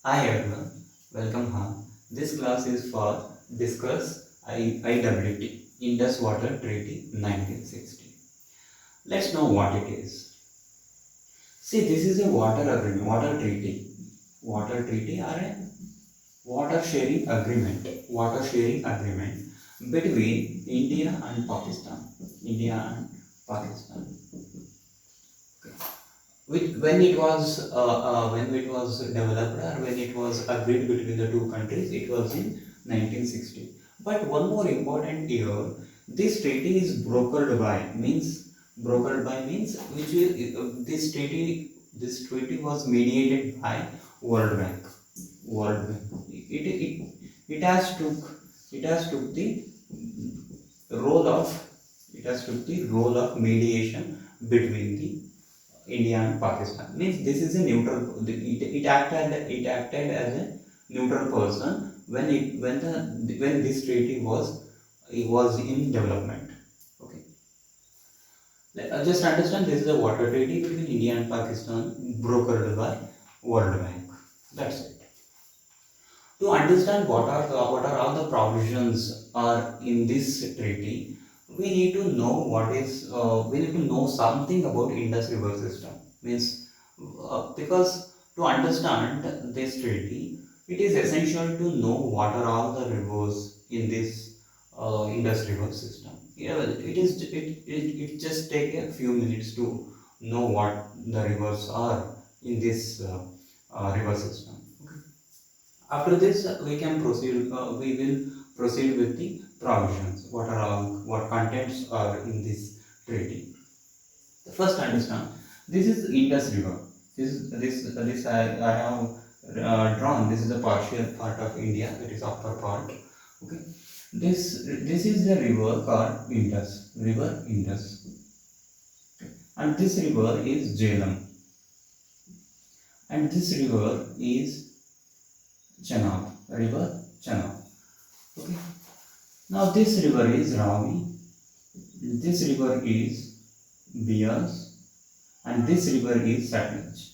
Hi everyone, welcome home. This class is for discuss IWT, Indus Water Treaty 1960. Let's know what it is. See, this is a water agreement, water treaty or a water sharing agreement between India and Pakistan. India and Pakistan. When it was developed or when it was agreed between the two countries, it was in 1960. But one more important year, this treaty is brokered by means which is, this treaty was mediated by World Bank. World Bank. It has took the role of mediation between the India and Pakistan. Means this is a neutral. It acted as a neutral person when this treaty was in development. Okay. Just understand, this is a water treaty between India and Pakistan brokered by World Bank. That's it. To understand what are all the provisions are in this treaty, we need to know we need to know something about Indus River system. Means because to understand this treaty, it is essential to know what are all the rivers in this Indus River system. Yeah, well, it just take a few minutes to know what the rivers are in this river system. After this, we can proceed. We will proceed with the provisions. What contents are in this treaty? The first, understand, this is Indus River. This I have drawn. This is a partial part of India. That is upper part. Okay. This is the river called Indus. River Indus, and this river is Jhelum, and this river is Chenab. River Chenab. Okay. Now this river is Ravi, this river is Bias, and this river is Satluj.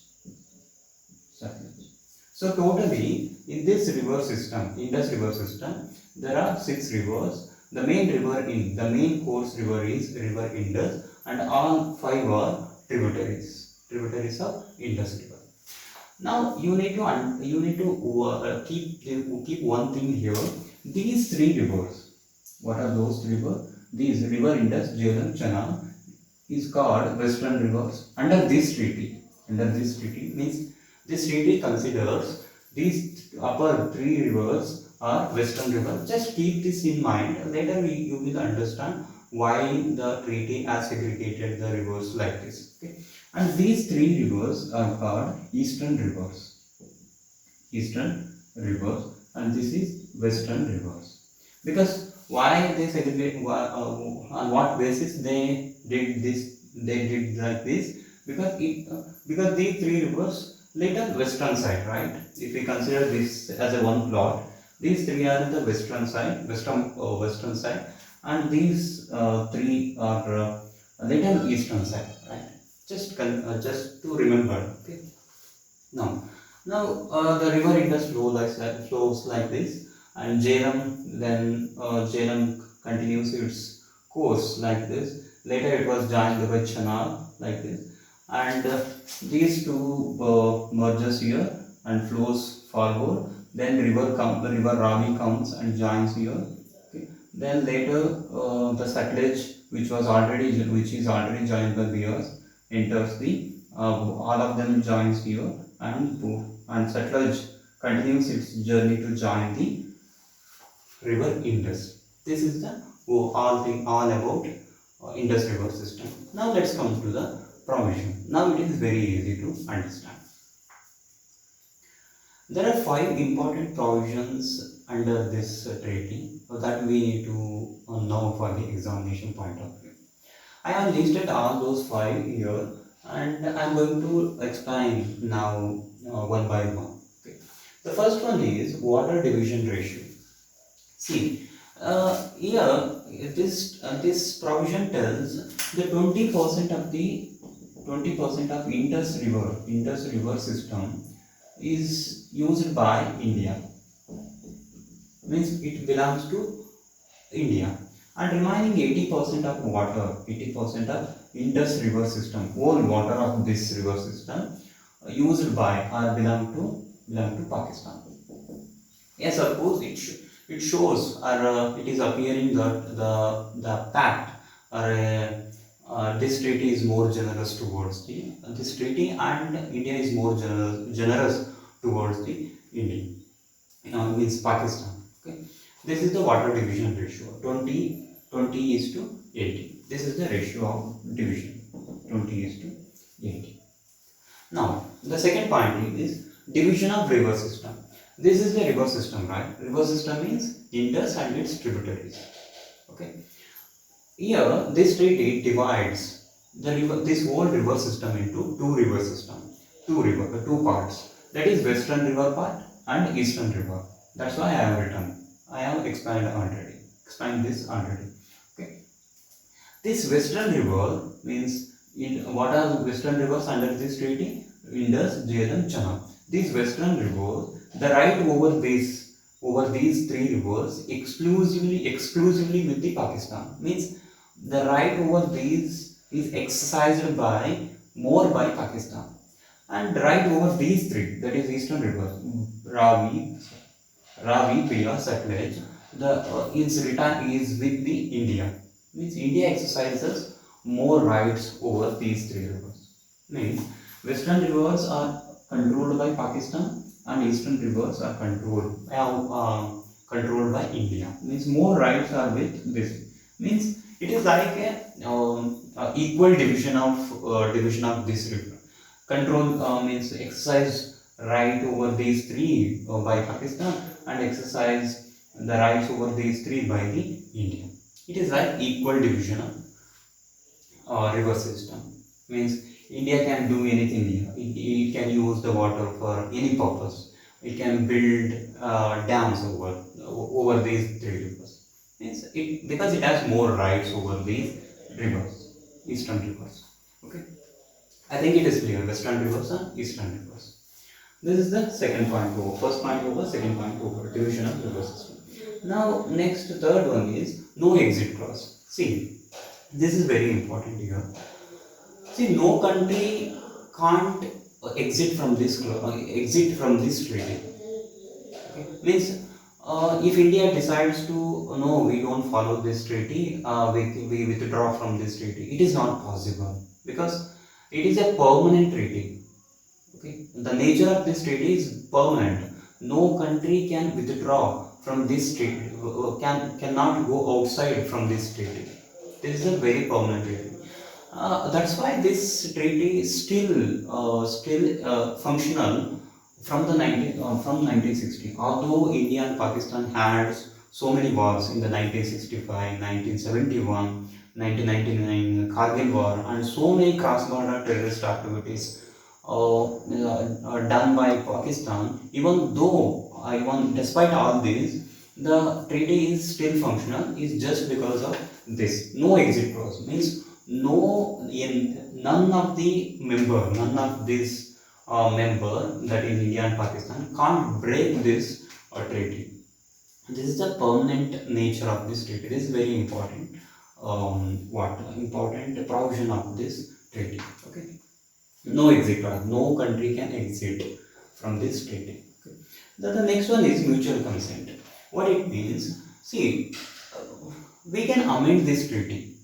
So totally in this river system, Indus river system, there are 6 rivers. The main course river is River Indus, and all 5 are tributaries of Indus river. Now you need to keep one thing here. These 3 rivers. What are those rivers? These River Indus, Jhelum, Chenab is called Western rivers under this treaty. Means this treaty considers these upper 3 rivers are Western rivers. Just keep this in mind. Later you will understand why the treaty has segregated the rivers like this. Okay. And these 3 rivers are called Eastern rivers. And this is Western rivers. Because why they segregate? On what basis they did this? They did like this because these 3 rivers later western side, right? If we consider this as a one plot, these 3 are in the western side, and these 3 are later eastern side, right? Just to remember. Okay. Now the river Indus flows like this, and Jhelum continues its course like this. Later it was joined by Chenab like this, and these two merges here and flows forward. Then river Ravi comes and joins here. Okay. Then later the Satluj, which is already joined by Bears, enters the all of them joins here, and Satluj continues its journey to join the river Indus. This is the all about Indus river system. Now let's come to the provision. Now it is very easy to understand. There are 5 important provisions under this treaty that we need to know for the examination point of view. I have listed all those 5 here, and I am going to explain now one by one. Okay. The first one is water division ratio. See, here this provision tells the 20% of Indus River system is used by India, means it belongs to India, and remaining 80% of water, 80% of Indus river system, whole water of this river system used by or belong to Pakistan. Yes, suppose it shows or it is appearing that the pact or this treaty is more generous towards the this treaty, and India is more generous towards the India, means Pakistan. Okay, this is the water division ratio, 20 is to 80. This is the ratio of division, 20 is to 80. Now the second point is division of river system. This is the river system, right? River system means Indus and its tributaries. Okay. Here, this treaty divides the river, this whole river system into two parts. That is Western River part and Eastern River. That's why I have written. I have explained this already. Okay. This Western River means what are Western rivers under this treaty? Indus, Jhelum, Chenab. These Western rivers, the right over these three rivers exclusively with the Pakistan, means the right over these is exercised by Pakistan, and right over these three, that is Eastern rivers, Ravi, Pira, Satluj, the is with the India, means India exercises more rights over these three rivers, means Western rivers are controlled by Pakistan and Eastern rivers are controlled by India. Means more rights are with this. Means it is like a equal division of this river. Control means exercise right over these three by Pakistan, and exercise the rights over these three by the India. It is like equal division of river system. Means India can do anything here. It can use the water for any purpose. It can build dams over these three rivers. Means because it has more rights over these rivers, eastern rivers. Okay, I think it is clear. Western rivers and eastern rivers. This is the second point over. First point over, second point over. Division of river system. Now next, third one is no exit clause. See, this is very important here. See, no country can't exit from this treaty. Okay? Means, if India decides to no, we don't follow this treaty, we withdraw from this treaty. It is not possible because it is a permanent treaty. Okay, the nature of this treaty is permanent. No country can withdraw from this treaty. Cannot go outside from this treaty. This is a very permanent treaty. That's why this treaty is still functional from the 1960. Although India and Pakistan had so many wars in the 1965, 1971, 1999 Kargil war, and so many cross-border terrorist activities done by Pakistan. Even despite all this, the treaty is still functional. Is just because of this no exit clause. Means none of this member, that is India and Pakistan, can't break this treaty. This is the permanent nature of this treaty. This is very important. Important provision of this treaty. Okay, no exit clause. No country can exit from this treaty. Okay. The next one is mutual consent. What it means? See, we can amend this treaty.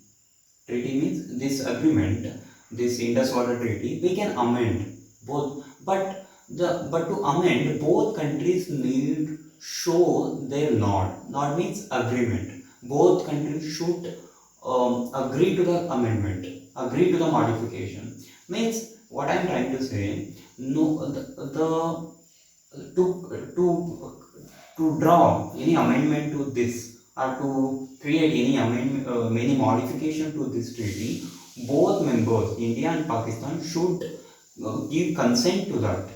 Treaty means this agreement, this Indus Water Treaty. We can amend both, but to amend, both countries need show their nod. Nod means agreement. Both countries should agree to the amendment, agree to the modification. Means what I am trying to say. No, to draw any amendment to this, or to create any modification to this treaty, both members, India and Pakistan, should give consent to that.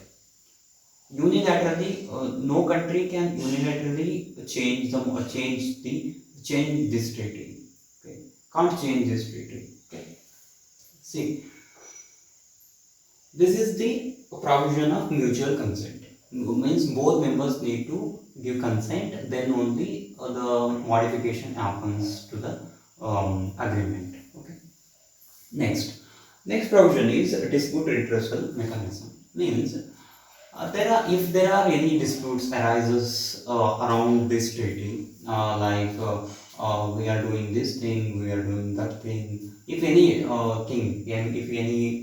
Unilaterally, no country can unilaterally change this treaty. Okay, can't change this treaty. Okay, see, this is the provision of mutual consent. means both members need to give consent, then only the modification happens to the agreement. Okay. Next provision is dispute redressal mechanism. Means if there are any disputes arises around this treaty, we are doing this thing, we are doing that thing. If any thing, and if any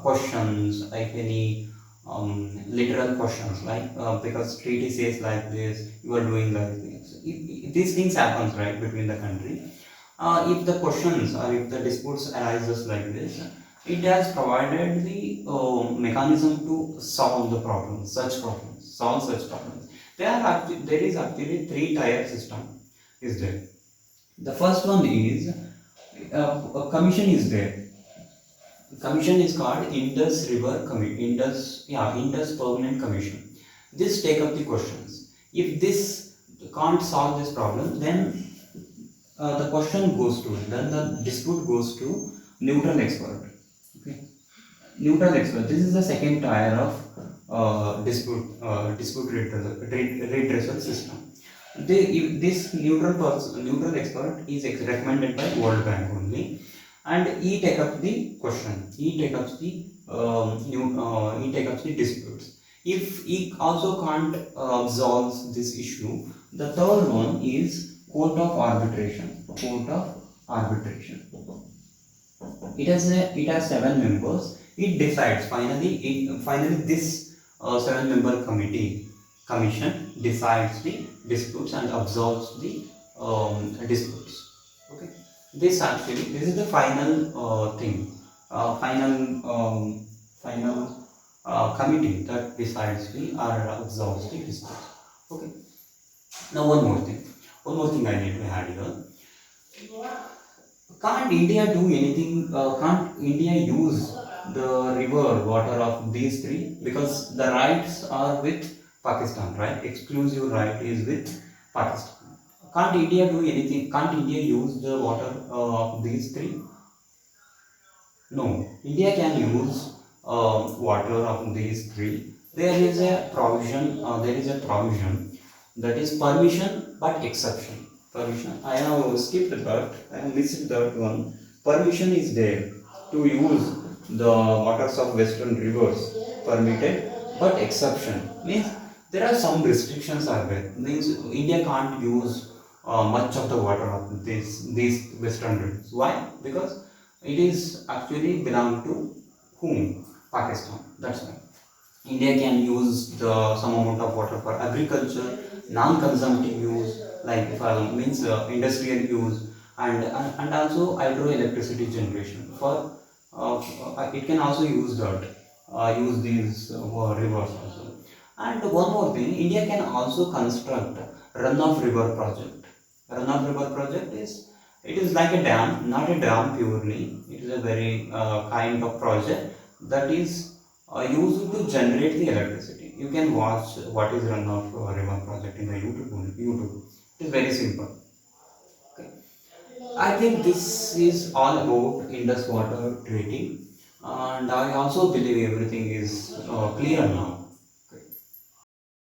questions, like any literal questions, like because treaty says like this, you are doing like this. If these things happens right between the country, if the questions or if the disputes arises like this, it has provided the mechanism to solve the problems, solve such problems. There is actually three-tier system is there. The first one is a commission is there. Commission is called Indus River Indus Permanent Commission. This take up the questions. If this can't solve this problem, then then the dispute goes to neutral expert. Okay. Neutral expert. This is the second tier of dispute redressal system. This neutral expert is recommended by World Bank only, and he take up the question. He take up the disputes. If he also can't solve this issue, the third one is court of arbitration. Court of arbitration. It has 7 members. It decides finally this 7-member commission decides the disputes and absolves the disputes. Okay. This is the final final committee that decides the or absolves the disputes. Okay. Now one more thing I need to add here. Can't India do anything? Can't India use the river water of these three? Because the rights are with Pakistan, right? Exclusive right is with Pakistan. Can't India do anything? Can't India use the water of these three? No. India can use water of these three. There is a provision. That is permission but exception. Permission. I have skipped that. I have missed that one. Permission is there to use the waters of western rivers permitted, but exception means there are some restrictions are there. Means India can't use much of the water of these western rivers. Why? Because it is actually belong to whom? Pakistan. That's why. India can use some amount of water for agriculture, non-consumptive use, like industrial use, and also hydroelectricity generation. For it can also use these rivers also. And one more thing, India can also construct runoff river project. Runoff river project is like a dam, not a dam purely. It is a very kind of project that is used to generate the electricity. You can watch what is runoff river project in the YouTube. It is very simple. Okay. I think this is all about Indus Water Treaty, and I also believe everything is clear now.